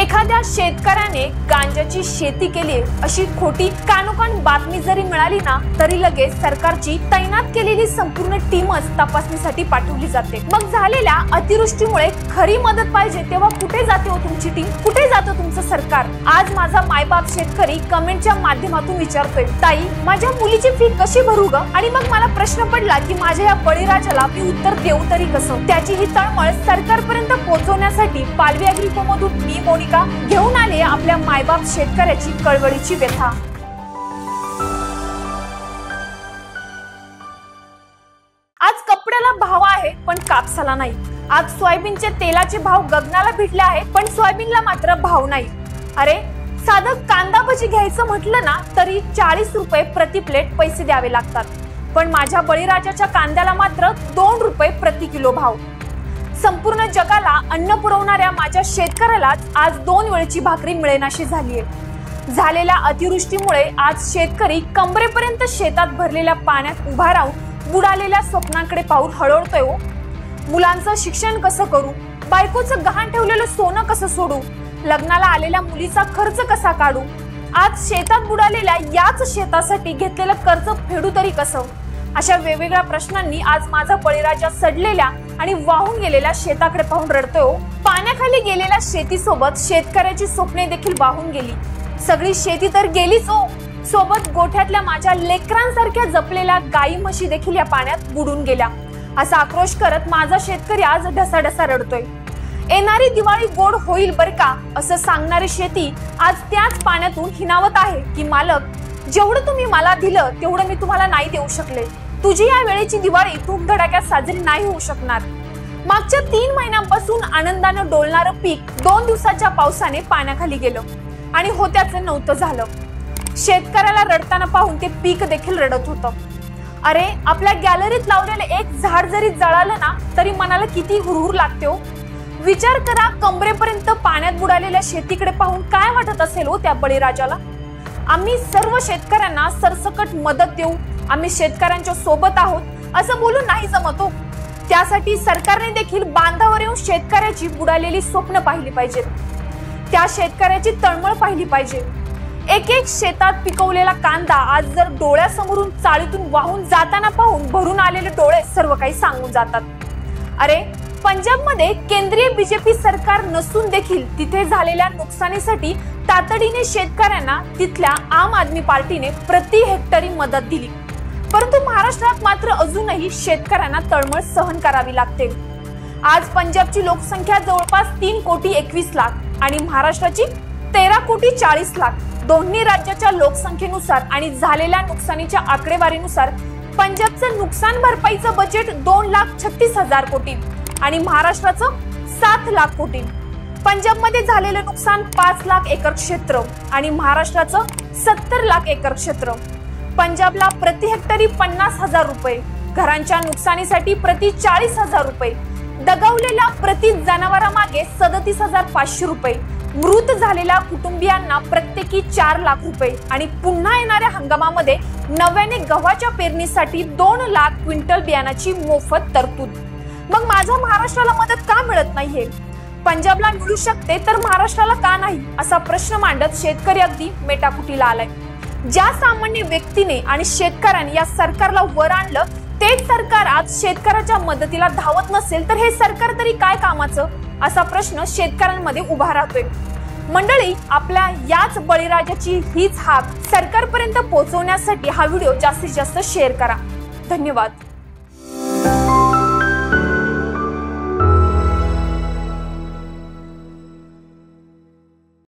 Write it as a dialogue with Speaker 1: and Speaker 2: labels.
Speaker 1: एखाद्या शेतकऱ्याने गांजाची शेती केली अशी खोटी कानोकान बातमी जरी मिळाली ना तरी लगेच सरकारची तैनात केलेली संपूर्ण टीमच तपासणीसाठी पाठवली जाते। मग झालेल्या अतिवृष्टीमुळे खरी मदत पाहिजे तेव्हा कुठे जाते हो तुमची टीम, कुठे जातो तुमचं सरकार? आज माझा मायबाप शेतकरी कमेंटच्या माध्यमातून विचारतोय, ताई माझ्या मुलीची फी कशी भरू ग? आणि मग मला प्रश्न पडला की माझ्या या बळीराजाला मी उत्तर देऊ तरी कसं? त्याची ही तळमळ सरकारपर्यंत पोहोचवण्यासाठी पालवी अॅग्रोमधून मी मोनिका घेऊन आले आपल्या मायबाप शेतकऱ्याची कळवळीची व्यथा। आज कपड्याला भाव आहे पण कापसाला नाही। आज सोयाबीनचे तेलाचे भाव गगनाला भिडले आहेत पण सोयाबीनला मात्र भाव नाही। अरे साधं कांदा भजी घ्यायचं म्हटलं ना तरी 40 रुपये प्रति प्लेट पैसे द्यावे लागतात, पण माझ्या बळीराजाच्या कांद्याला मात्र 2 रुपये प्रति किलो भाव। संपूर्ण जगाला अन्न पुरवणाऱ्या माझ्या शेतकऱ्यालाच आज 2 वेळची भाकरी मिळेनाशी झालीये। झालेल्या अतिवृष्टीमुळे आज शेतकरी कमरेपर्यंत शेतात भरलेल्या पाण्यात उभा राहून बुडालेल्या स्वप्नांकडे पाहून हळहळतोय हो। मुलांचं शिक्षण कसं करू, बायकोचं गहाण ठेवलेलं सोनं कसं सोडू, लग्नाला आलेल्या मुलीचा खर्च कसा काढू, आज शेतात बुडालेल्या याच शेतासाठी घेतलेलं कर्ज फेडू तरी कसं? अशा वेगवेगळ्या प्रश्नांनी आज माझा बळीराजा सडलेल्या आणि वाहून गेलेल्या शेताकडे पाहून रडतोय हो। पाण्याखाली गेलेल्या शेतीसोबत शेतकऱ्याची स्वप्ने देखील वाहून गेली। सगळी शेती तर गेलीच हो, सोबत गोठ्यातल्या माझ्या लेकरांसारख्या जपलेल्या गाई म्हशी देखील या पाण्यात बुडून गेल्या। असा आक्रोश करत माझा शेतकरी आज ढसाढसा रडतोय। येणारी दिवाळी गोड होईल बर का असं सांगणारी शेती आज त्याच पाण्यातून हिनावत आहे की मालक जेवढं तुम्ही मला दिलं तेवढं मी तुम्हाला नाही देऊ शकले। तुझी या वेळेची दिवाळी धूमधडाक्यात साजरी नाही होऊ शकणार। मागच्या 3 महिन्यांपासून आनंदाने डोलणारं पीक 2 दिवसाच्या पावसाने पाण्याखाली गेलं आणि होत्याचं नव्हतं झालं। शेतकऱ्याला रडताना पाहून ते पीक देखील रडत होतं। अरे आपल्या गॅलरीत लावलेलं एक झाड जरी जळालं ना तरी मनाला किती हुरहुर लागते हो। विचार करा, कमरेपर्यंत पाण्यात बुडालेल्या शेतीकडे पाहून काय वाटत असेल हो त्या बळीराजाला। आम्ही सर्व शेतकऱ्यांना सरसकट मदत देऊ, आम्ही शेतकऱ्यांच्या सोबत आहोत असं बोलून नाही जमत हो। त्यासाठी सरकारने देखील बांधावर येऊन शेतकऱ्याची बुडालेली स्वप्न पाहिली पाहिजेत, त्या शेतकऱ्याची तळमळ पाहिली पाहिजे। एक एक शेतात पिकवलेला कांदा आज जर डोळ्यासमोरून चाळीतून वाहून जाताना पाहून भरून आलेले डोळे सर्व काही सांगून जातात। अरे पंजाबमध्ये केंद्रीय बीजेपी सरकार नसून देखील तिथे झालेल्या नुकसानीसाठी तातडीने शेतकऱ्यांना तिथल्या आम आदमी पार्टीने प्रति हेक्टरी मदत दिली, परंतु महाराष्ट्रात मात्र अजूनही शेतकऱ्यांना तळमळ सहन करावी लागते। आज पंजाबची लोकसंख्या जवळपास 3,21,00,000 आणि महाराष्ट्राची 13,40,00,000। दोन्ही राज्याच्या लोकसंख्येनुसार आणि झालेल्या नुकसानीच्या आकडेवारीनुसार पंजाबचं नुकसान भरपाईचं बजेट 2,36,000 कोटी आणि महाराष्ट्राचं 7 लाख कोटी। पंजाबमध्ये झालेलं नुकसान 5 लाख एकर क्षेत्र आणि महाराष्ट्राचं 70 लाख एकर क्षेत्र। पंजाबला प्रति हेक्टरी 50,000 रुपये, घरांच्या नुकसानीसाठी प्रति 40,000 रुपये, दगावलेल्या प्रति जनावरामागे 37,500 रुपये, मृत झालेल्या कुटुंबियांना प्रत्येकी 4 लाख रुपये आणि पुन्हा येणाऱ्या हंगामामध्ये नव्याने गव्हाच्या पेरणीसाठी 2 लाख क्विंटल बियाणाची मोफत तरतूद। मग माझ्या महाराष्ट्राला मदत का मिळत नाहीये? पंजाबला मिळू शकते तर महाराष्ट्राला का नाही असा प्रश्न मांडत शेतकरी अगदी मेटाकुटीला आलाय। ज्या सामान्य व्यक्तीने आणि शेतकऱ्यांनी या सरकारला वर आणलं तेच सरकार आज शेतकऱ्याच्या मदतीला धावत नसेल तर हे सरकार तरी काय कामाचं असा प्रश्न शेतकऱ्यांमध्ये उभा राहतोय। मंडळी, आपल्या याच बळीराजाची हीच हाक सरकारपर्यंत पोहोचवण्यासाठी हा व्हिडिओ जास्तीत जास्त शेअर करा। धन्यवाद।